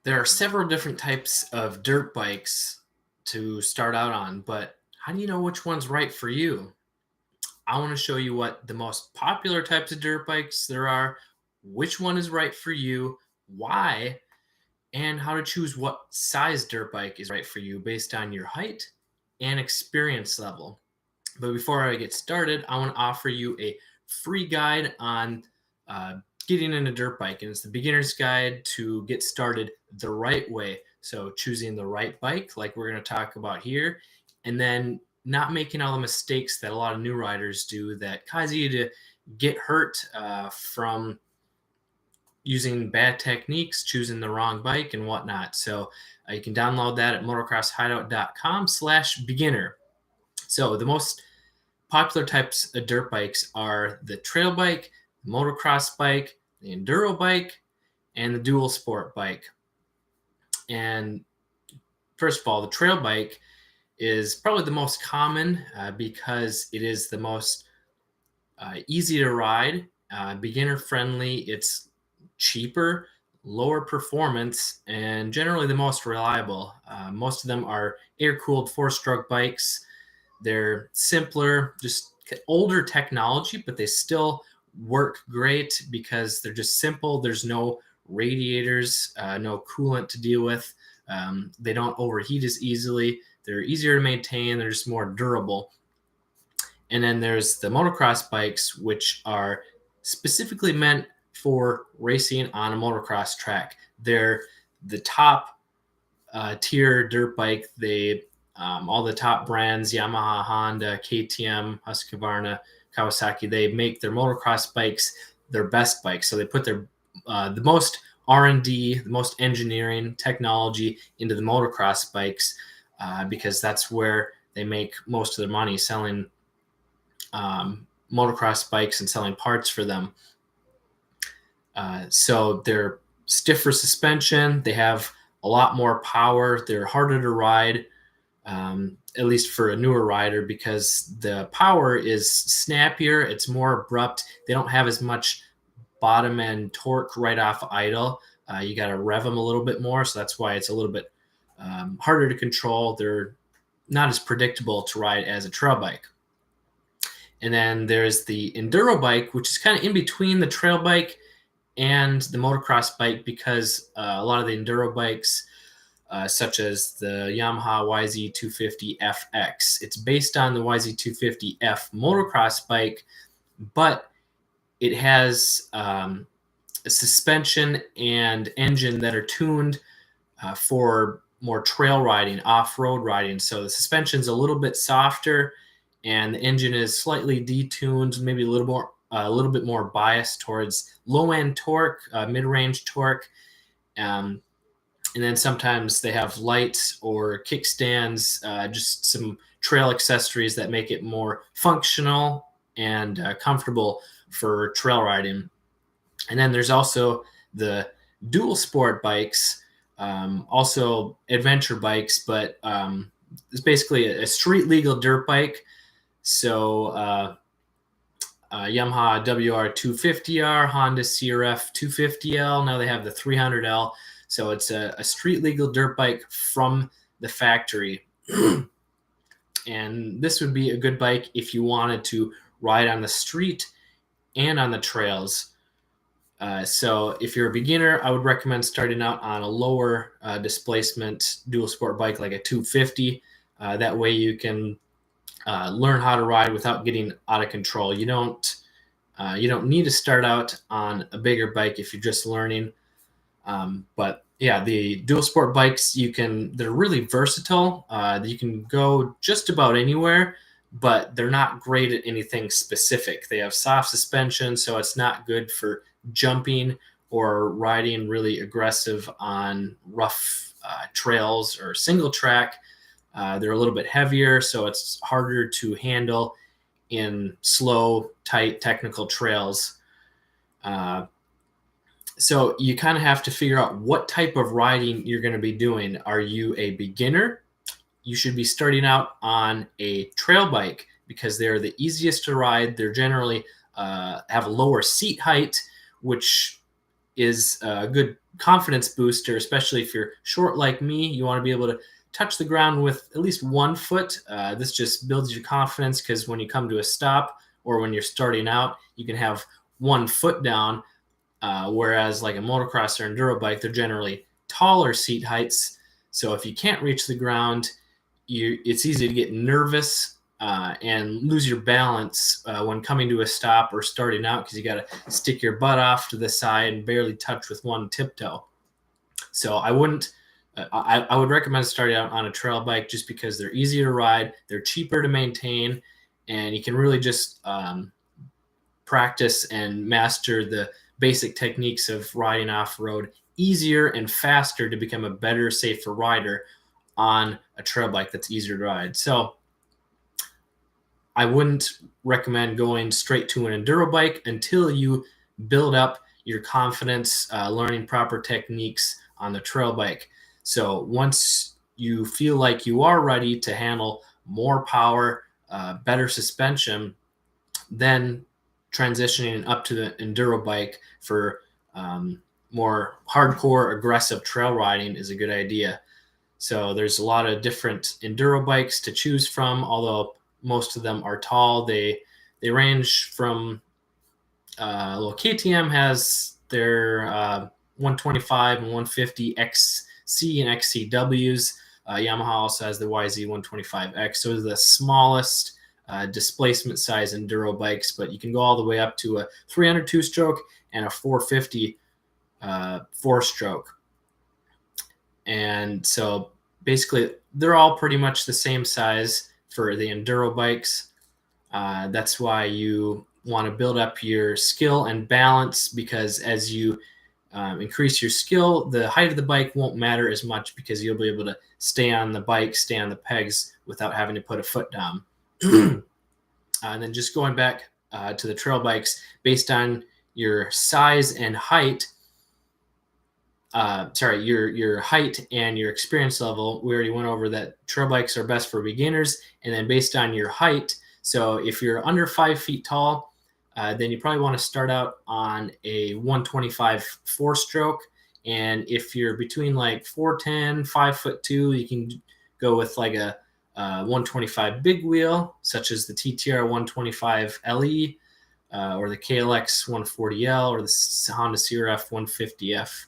There are several different types of dirt bikes to start out on, but how do you know which one's right for you? I want to show you what the most popular types of dirt bikes there are, which one is right for you, why, and how to choose what size dirt bike is right for you based on your height and experience level. But before I get started, I want to offer you a free guide on uh, getting in a dirt bike. And it's the beginner's guide to get started the right way. So, choosing the right bike, like we're going to talk about here, and then not making all the mistakes that a lot of new riders do that cause you to get hurt from using bad techniques, choosing the wrong bike, and whatnot. So, you can download that at motocrosshideout.com/beginner. So, the most popular types of dirt bikes are the trail bike, the motocross bike, the enduro bike, and the dual sport bike. And first of all, the trail bike is probably the most common because it is the most easy to ride, beginner friendly. It's cheaper, lower performance, and generally the most reliable. Most of them are air cooled 4-stroke bikes. They're simpler, just older technology, but they still work great because they're just simple. There's no radiators, no coolant to deal with. They don't overheat as easily. They're easier to maintain. They're just more durable. And then there's the motocross bikes, which are specifically meant for racing on a motocross track. They're the top tier dirt bike. They all the top brands, Yamaha, Honda, KTM, Husqvarna, Kawasaki, they make their motocross bikes their best bikes. So they put their the most R&D, the most engineering technology into the motocross bikes because that's where they make most of their money selling motocross bikes and selling parts for them. So they're stiffer suspension. They have a lot more power. They're harder to ride, at least for a newer rider, because the power is snappier. It's more abrupt. They don't have as much bottom end torque right off idle. You got to rev them a little bit more. So that's why it's a little bit harder to control. They're not as predictable to ride as a trail bike. And then there's the enduro bike, which is kind of in between the trail bike and the motocross bike because a lot of the enduro bikes, such as the Yamaha YZ250FX, it's based on the YZ250F motocross bike, but it has a suspension and engine that are tuned for more trail riding, off-road riding. So the suspension's a little bit softer and the engine is slightly detuned, maybe a little bit more biased towards low-end torque, mid-range torque. And then sometimes they have lights or kickstands, just some trail accessories that make it more functional and comfortable for trail riding. And then there's also the dual sport bikes, also adventure bikes, but it's basically a street legal dirt bike. So Yamaha WR250R, Honda CRF 250L. Now they have the 300L. So it's a street legal dirt bike from the factory. And this would be a good bike if you wanted to ride on the street and on the trails. So if you're a beginner, I would recommend starting out on a lower displacement dual sport bike like a 250. That way you can learn how to ride without getting out of control. You don't need to start out on a bigger bike if you're just learning. But yeah, the dual sport bikes, they're really versatile. You can go just about anywhere, but they're not great at anything specific. They have soft suspension, so it's not good for jumping or riding really aggressive on rough trails or single track. They're a little bit heavier, so it's harder to handle in slow, tight, technical trails. So you kind of have to figure out what type of riding you're going to be doing. Are you a beginner? You should be starting out on a trail bike because they're the easiest to ride. They're generally have a lower seat height, which is a good confidence booster, especially if you're short like me. You want to be able to touch the ground with at least 1 foot. This just builds your confidence because when you come to a stop or when you're starting out, you can have 1 foot down. Whereas like a motocross or enduro bike, they're generally taller seat heights. So if you can't reach the ground, it's easy to get nervous and lose your balance when coming to a stop or starting out because you got to stick your butt off to the side and barely touch with one tiptoe. So I wouldn't. I would recommend starting out on a trail bike just because they're easier to ride, they're cheaper to maintain, and you can really just practice and master the basic techniques of riding off road easier and faster to become a better, safer rider on a trail bike that's easier to ride. So I wouldn't recommend going straight to an enduro bike until you build up your confidence learning proper techniques on the trail bike. So once you feel like you are ready to handle more power, better suspension, then transitioning up to the enduro bike for more hardcore, aggressive trail riding is a good idea. So there's a lot of different enduro bikes to choose from, although most of them are tall. They range from well, KTM has their 125 and 150 XC and XCWs. Yamaha also has the YZ125X. Those are the smallest displacement size enduro bikes, but you can go all the way up to a 300 two-stroke and a 450 four-stroke. And so basically they're all pretty much the same size for the enduro bikes. That's why you want to build up your skill and balance, because as you increase your skill, the height of the bike won't matter as much because you'll be able to stay on the bike, stay on the pegs without having to put a foot down. And then just going back to the trail bikes, based on your size and height, your height and your experience level, we already went over that trail bikes are best for beginners. And then based on your height, so if you're under 5 feet tall, then you probably want to start out on a 125 four-stroke. And if you're between like 4'10", 5'2", you can go with like a 125 big wheel, such as the TTR 125 LE or the KLX 140L or the Honda CRF 150F.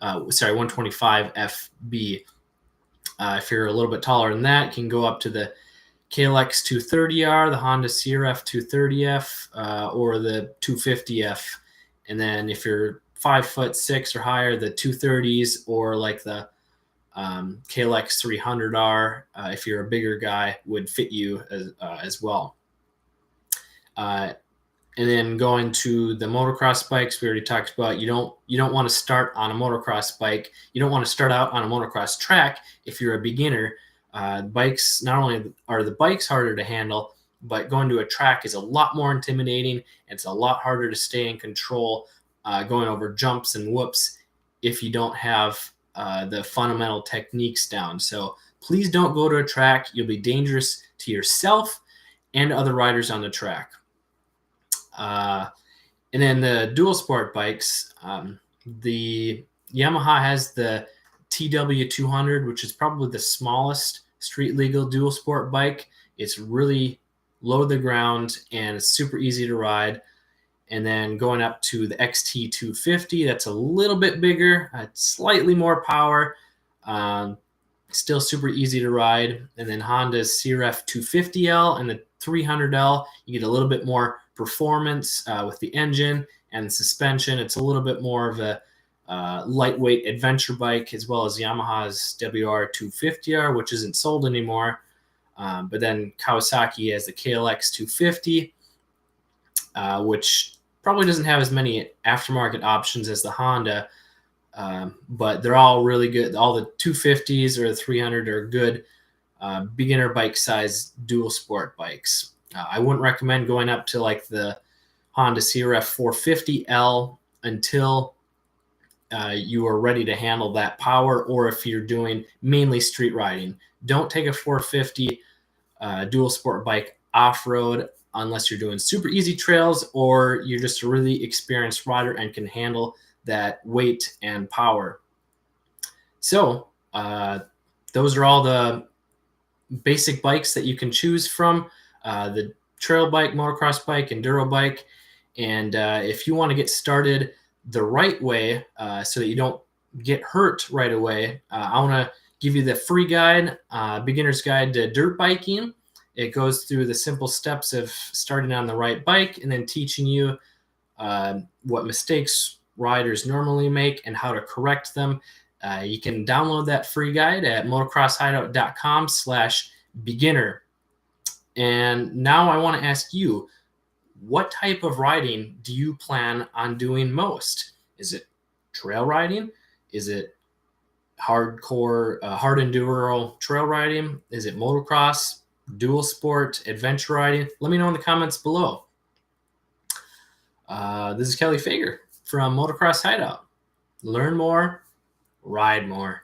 125 FB. If you're a little bit taller than that, you can go up to the KLX 230R, the Honda CRF 230F, or the 250F. And then if you're 5'6" or higher, the 230s or like the KLX 300R, if you're a bigger guy, would fit you as well. And then going to the motocross bikes, we already talked about, you don't want to start on a motocross bike. You don't want to start out on a motocross track if you're a beginner. Bikes, not only are the bikes harder to handle, but going to a track is a lot more intimidating. It's a lot harder to stay in control going over jumps and whoops if you don't have the fundamental techniques down. So please don't go to a track. You'll be dangerous to yourself and other riders on the track. And then the dual sport bikes, the Yamaha has the TW200, which is probably the smallest street legal dual sport bike. It's really low to the ground and it's super easy to ride. And then going up to the XT250, that's a little bit bigger, slightly more power, still super easy to ride. And then Honda's CRF 250L and the 300L, you get a little bit more performance with the engine and the suspension. It's a little bit more of a lightweight adventure bike, as well as Yamaha's WR250R, which isn't sold anymore. But then Kawasaki has the KLX 250, which probably doesn't have as many aftermarket options as the Honda, but they're all really good. All the 250s or the 300 are good beginner bike size dual sport bikes. I wouldn't recommend going up to like the Honda CRF 450L until you are ready to handle that power, or if you're doing mainly street riding. Don't take a 450 dual sport bike off-road unless you're doing super easy trails or you're just a really experienced rider and can handle that weight and power. So those are all the basic bikes that you can choose from, the trail bike, motocross bike, enduro bike. And if you want to get started the right way so that you don't get hurt right away, I want to give you the free guide, Beginner's Guide to Dirt Biking. It goes through the simple steps of starting on the right bike and then teaching you what mistakes riders normally make and how to correct them. You can download that free guide at motocrosshideout.com/beginner. And now I want to ask you, what type of riding do you plan on doing most? Is it trail riding? Is it hardcore, hard enduro trail riding? Is it motocross, dual sport, adventure riding? Let me know in the comments below. This is Kelly Fager from Motocross Hideout. Learn more, ride more.